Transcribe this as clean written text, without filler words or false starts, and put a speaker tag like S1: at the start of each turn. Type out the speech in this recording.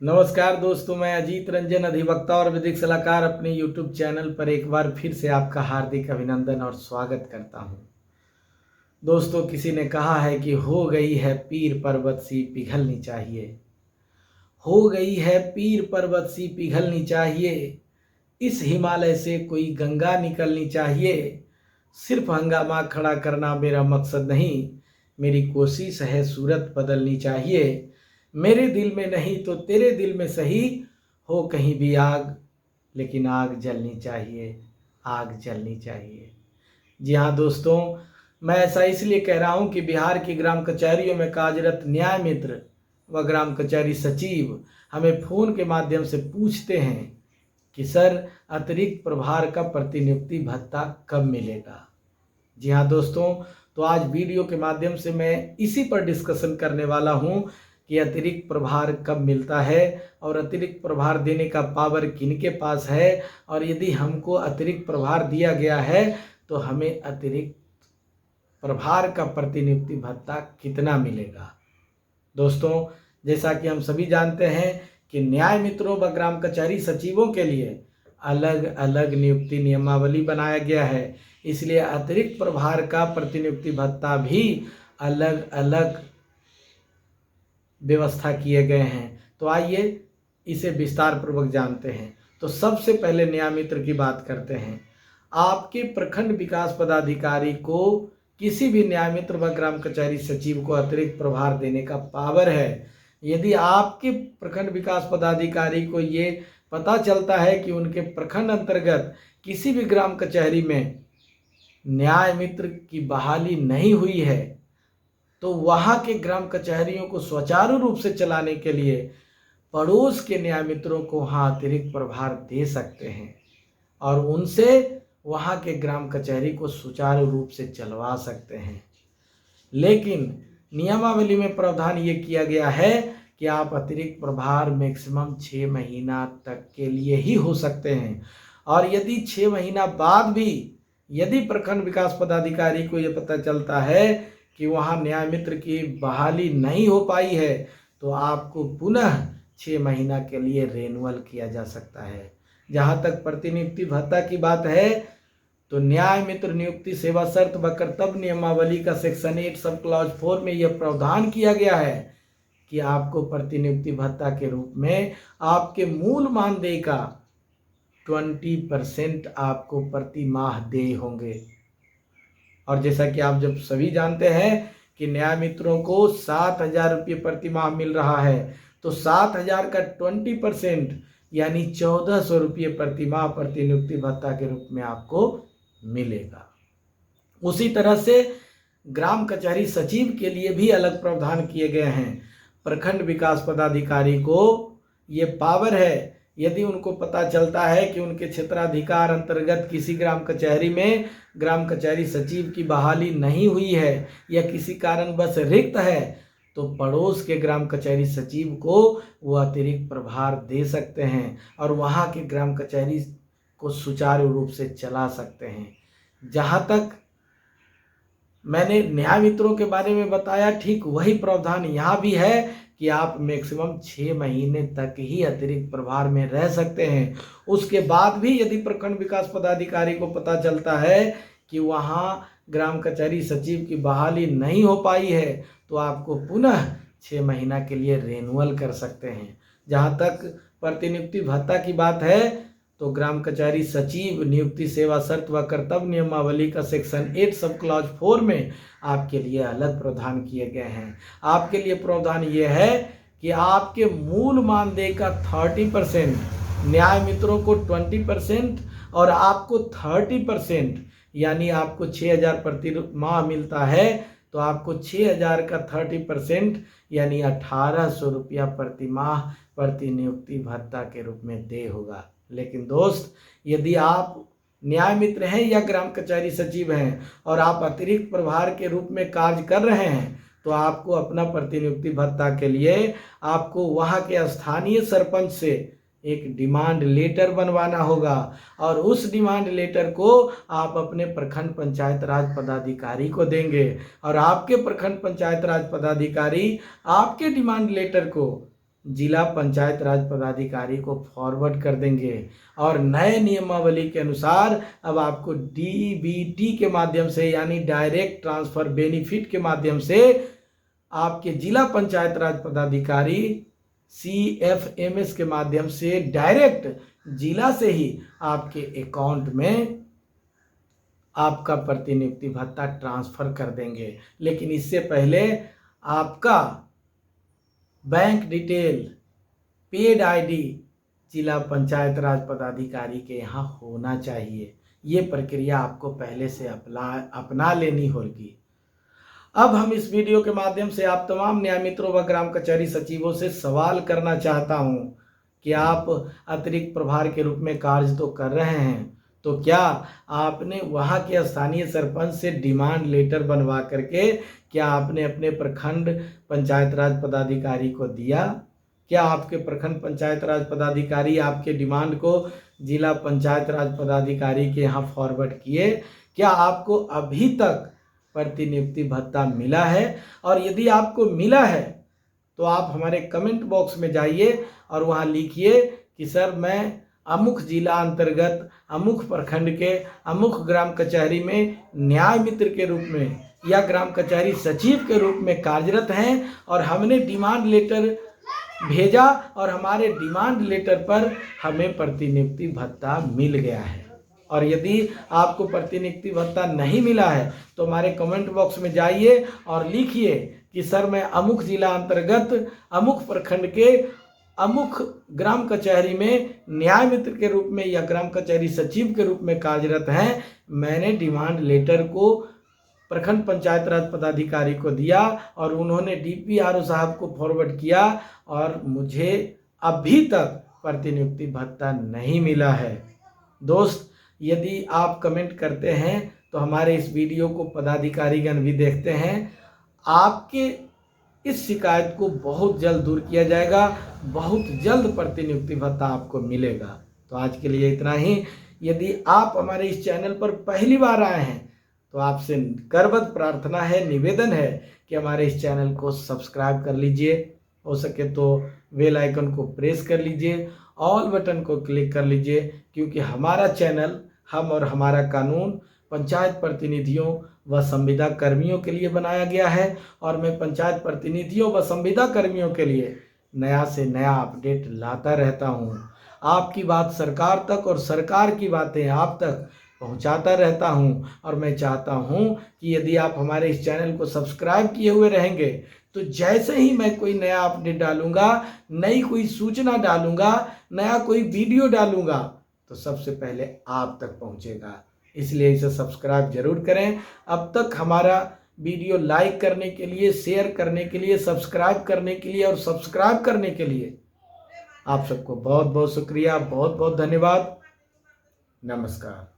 S1: नमस्कार दोस्तों, मैं अजीत रंजन अधिवक्ता और विधिक सलाहकार अपने YouTube चैनल पर एक बार फिर से आपका हार्दिक अभिनंदन और स्वागत करता हूं। दोस्तों, किसी ने कहा है कि हो गई है पीर पर्वत सी पिघलनी चाहिए, हो गई है पीर पर्वत सी पिघलनी चाहिए, इस हिमालय से कोई गंगा निकलनी चाहिए। सिर्फ हंगामा खड़ा करना मेरा मकसद नहीं, मेरी कोशिश है सूरत बदलनी चाहिए। मेरे दिल में नहीं तो तेरे दिल में सही, हो कहीं भी आग लेकिन आग जलनी चाहिए, आग जलनी चाहिए। जी हाँ दोस्तों, मैं ऐसा इसलिए कह रहा हूँ कि बिहार की ग्राम कचहरियों में कार्यरत न्याय मित्र व ग्राम कचहरी सचिव हमें फ़ोन के माध्यम से पूछते हैं कि सर, अतिरिक्त प्रभार का प्रतिनियुक्ति भत्ता कब मिलेगा। जी हाँ दोस्तों, तो आज वीडियो के माध्यम से मैं इसी पर डिस्कशन करने वाला हूँ कि अतिरिक्त प्रभार कब मिलता है और अतिरिक्त प्रभार देने का पावर किनके पास है, और यदि हमको अतिरिक्त प्रभार दिया गया है तो हमें अतिरिक्त प्रभार का प्रतिनियुक्ति भत्ता कितना मिलेगा। दोस्तों, जैसा कि हम सभी जानते हैं कि न्याय मित्रों व ग्राम कचहरी सचिवों के लिए अलग अलग नियुक्ति नियमावली बनाया गया है, इसलिए अतिरिक्त प्रभार का प्रतिनियुक्ति भत्ता भी अलग अलग व्यवस्था किए गए हैं। तो आइए इसे विस्तार पूर्वक जानते हैं। तो सबसे पहले न्याय मित्र की बात करते हैं। आपके प्रखंड विकास पदाधिकारी को किसी भी न्याय मित्र व ग्राम कचहरी सचिव को अतिरिक्त प्रभार देने का पावर है। यदि आपके प्रखंड विकास पदाधिकारी को ये पता चलता है कि उनके प्रखंड अंतर्गत किसी भी ग्राम कचहरी में न्याय मित्र की बहाली नहीं हुई है, तो वहाँ के ग्राम कचहरियों को सुचारू रूप से चलाने के लिए पड़ोस के न्याय मित्रों को वहाँ अतिरिक्त प्रभार दे सकते हैं और उनसे वहाँ के ग्राम कचहरी को सुचारू रूप से चलवा सकते हैं। लेकिन नियमावली में प्रावधान ये किया गया है कि आप अतिरिक्त प्रभार मैक्सिमम 6 महीना तक के लिए ही हो सकते हैं, और यदि 6 महीना बाद भी यदि प्रखंड विकास पदाधिकारी को ये पता चलता है कि वहाँ न्याय मित्र की बहाली नहीं हो पाई है, तो आपको पुनः 6 महीना के लिए रेन्युअल किया जा सकता है। जहाँ तक प्रतिनियुक्ति भत्ता की बात है, तो न्याय मित्र नियुक्ति सेवा शर्त व कर्तव्य नियमावली का सेक्शन 8 सब क्लॉज 4 में यह प्रावधान किया गया है कि आपको प्रतिनियुक्ति भत्ता के रूप में आपके मूल मानदेय का 20% आपको प्रति माह देय होंगे। और जैसा कि आप जब सभी जानते हैं कि न्याय मित्रों को 7,000 रुपये प्रति माह मिल रहा है, तो 7,000 का 20% यानी 1,400 रुपये प्रति माह प्रतिनियुक्ति भत्ता के रूप में आपको मिलेगा। उसी तरह से ग्राम कचहरी सचिव के लिए भी अलग प्रावधान किए गए हैं। प्रखंड विकास पदाधिकारी को ये पावर है, यदि उनको पता चलता है कि उनके क्षेत्राधिकार अंतर्गत किसी ग्राम कचहरी में ग्राम कचहरी सचिव की बहाली नहीं हुई है या किसी कारणवश रिक्त है, तो पड़ोस के ग्राम कचहरी सचिव को वो अतिरिक्त प्रभार दे सकते हैं और वहाँ के ग्राम कचहरी को सुचारू रूप से चला सकते हैं। जहाँ तक मैंने न्याय मित्रों के बारे में बताया, ठीक वही प्रावधान यहाँ भी है कि आप मैक्सिमम 6 महीने तक ही अतिरिक्त प्रभार में रह सकते हैं। उसके बाद भी यदि प्रखंड विकास पदाधिकारी को पता चलता है कि वहाँ ग्राम कचहरी सचिव की बहाली नहीं हो पाई है, तो आपको पुनः 6 महीना के लिए रेन्युअल कर सकते हैं। जहाँ तक प्रतिनियुक्ति भत्ता की बात है, तो ग्राम कचहरी सचिव नियुक्ति सेवा शर्त व कर्तव्य नियमावली का सेक्शन 8 सब क्लॉज 4 में आपके लिए अलग प्रावधान किए गए हैं। आपके लिए प्रावधान ये है कि आपके मूल मानदेय का 30%, न्याय मित्रों को 20% और आपको 30%, यानी आपको 6,000 प्रति माह मिलता है, तो आपको 6,000 का 30% यानी 1,800 रुपया प्रति माह प्रतिनियुक्ति भत्ता के रूप में देय होगा। लेकिन दोस्त, यदि आप न्याय मित्र हैं या ग्राम कचहरी सचिव हैं और आप अतिरिक्त प्रभार के रूप में कार्य कर रहे हैं, तो आपको अपना प्रतिनियुक्ति भत्ता के लिए आपको वहाँ के स्थानीय सरपंच से एक डिमांड लेटर बनवाना होगा, और उस डिमांड लेटर को आप अपने प्रखंड पंचायत राज पदाधिकारी को देंगे, और आपके प्रखंड पंचायत राज पदाधिकारी आपके डिमांड लेटर को जिला पंचायत राज पदाधिकारी को फॉरवर्ड कर देंगे और नए नियमावली के अनुसार अब आपको डीबीटी के माध्यम से यानी डायरेक्ट ट्रांसफर बेनिफिट के माध्यम से आपके जिला पंचायत राज पदाधिकारी CFMS के माध्यम से डायरेक्ट जिला से ही आपके अकाउंट में आपका प्रतिनियुक्ति भत्ता ट्रांसफर कर देंगे। लेकिन इससे पहले आपका बैंक डिटेल, पेड आईडी जिला पंचायत राज पदाधिकारी के यहाँ होना चाहिए। ये प्रक्रिया आपको पहले से अपना लेनी होगी। अब हम इस वीडियो के माध्यम से आप तमाम न्याय मित्रों व ग्राम कचहरी सचिवों से सवाल करना चाहता हूं कि आप अतिरिक्त प्रभार के रूप में कार्य तो कर रहे हैं, तो क्या आपने वहां के स्थानीय सरपंच से डिमांड लेटर बनवा करके क्या आपने अपने प्रखंड पंचायत राज पदाधिकारी को दिया? क्या आपके प्रखंड पंचायत राज पदाधिकारी आपके डिमांड को जिला पंचायत राज पदाधिकारी के यहाँ फॉरवर्ड किए? क्या आपको अभी तक प्रतिनियुक्ति भत्ता मिला है? और यदि आपको मिला है तो आप हमारे कमेंट बॉक्स में जाइए और वहाँ लिखिए कि सर मैं अमुक जिला अंतर्गत अमुक प्रखंड के अमुक ग्राम कचहरी में न्याय मित्र के रूप में या ग्राम कचहरी सचिव के रूप में कार्यरत हैं और हमने डिमांड लेटर भेजा और हमारे डिमांड लेटर पर हमें प्रतिनियुक्ति भत्ता मिल गया है। और यदि आपको प्रतिनियुक्ति भत्ता नहीं मिला है तो हमारे कमेंट बॉक्स में जाइए और लिखिए कि सर मैं अमुक जिला अंतर्गत अमुक प्रखंड के अमुक ग्राम कचहरी में न्याय मित्र के रूप में या ग्राम कचहरी सचिव के रूप में कार्यरत हैं। मैंने डिमांड लेटर को प्रखंड पंचायत राज पदाधिकारी को दिया और उन्होंने DPRO साहब को फॉरवर्ड किया और मुझे अभी तक प्रतिनियुक्ति भत्ता नहीं मिला है। दोस्त, यदि आप कमेंट करते हैं तो हमारे इस वीडियो को पदाधिकारीगण भी देखते हैं। आपके इस शिकायत को बहुत जल्द दूर किया जाएगा, बहुत जल्द प्रतिनियुक्ति भत्ता आपको मिलेगा। तो आज के लिए इतना ही। यदि आप हमारे इस चैनल पर पहली बार आए हैं तो आपसे करबद्ध प्रार्थना है, निवेदन है कि हमारे इस चैनल को सब्सक्राइब कर लीजिए, हो सके तो बेल आइकन को प्रेस कर लीजिए, ऑल बटन को क्लिक कर लीजिए, क्योंकि हमारा चैनल, हम और हमारा कानून पंचायत प्रतिनिधियों व संविदा कर्मियों के लिए बनाया गया है और मैं पंचायत प्रतिनिधियों व संविदा कर्मियों के लिए नया से नया अपडेट लाता रहता हूं। आपकी बात सरकार तक और सरकार की बातें आप तक पहुंचाता रहता हूं और मैं चाहता हूं कि यदि आप हमारे इस चैनल को सब्सक्राइब किए हुए रहेंगे तो जैसे ही मैं कोई नया अपडेट डालूंगा, नई कोई सूचना डालूंगा, नया कोई वीडियो डालूंगा तो सबसे पहले आप तक पहुंचेगा। इसलिए इसे सब्सक्राइब जरूर करें। अब तक हमारा वीडियो लाइक करने के लिए, शेयर करने के लिए, सब्सक्राइब करने के लिए और सब्सक्राइब करने के लिए आप सबको बहुत बहुत शुक्रिया, बहुत बहुत धन्यवाद। नमस्कार।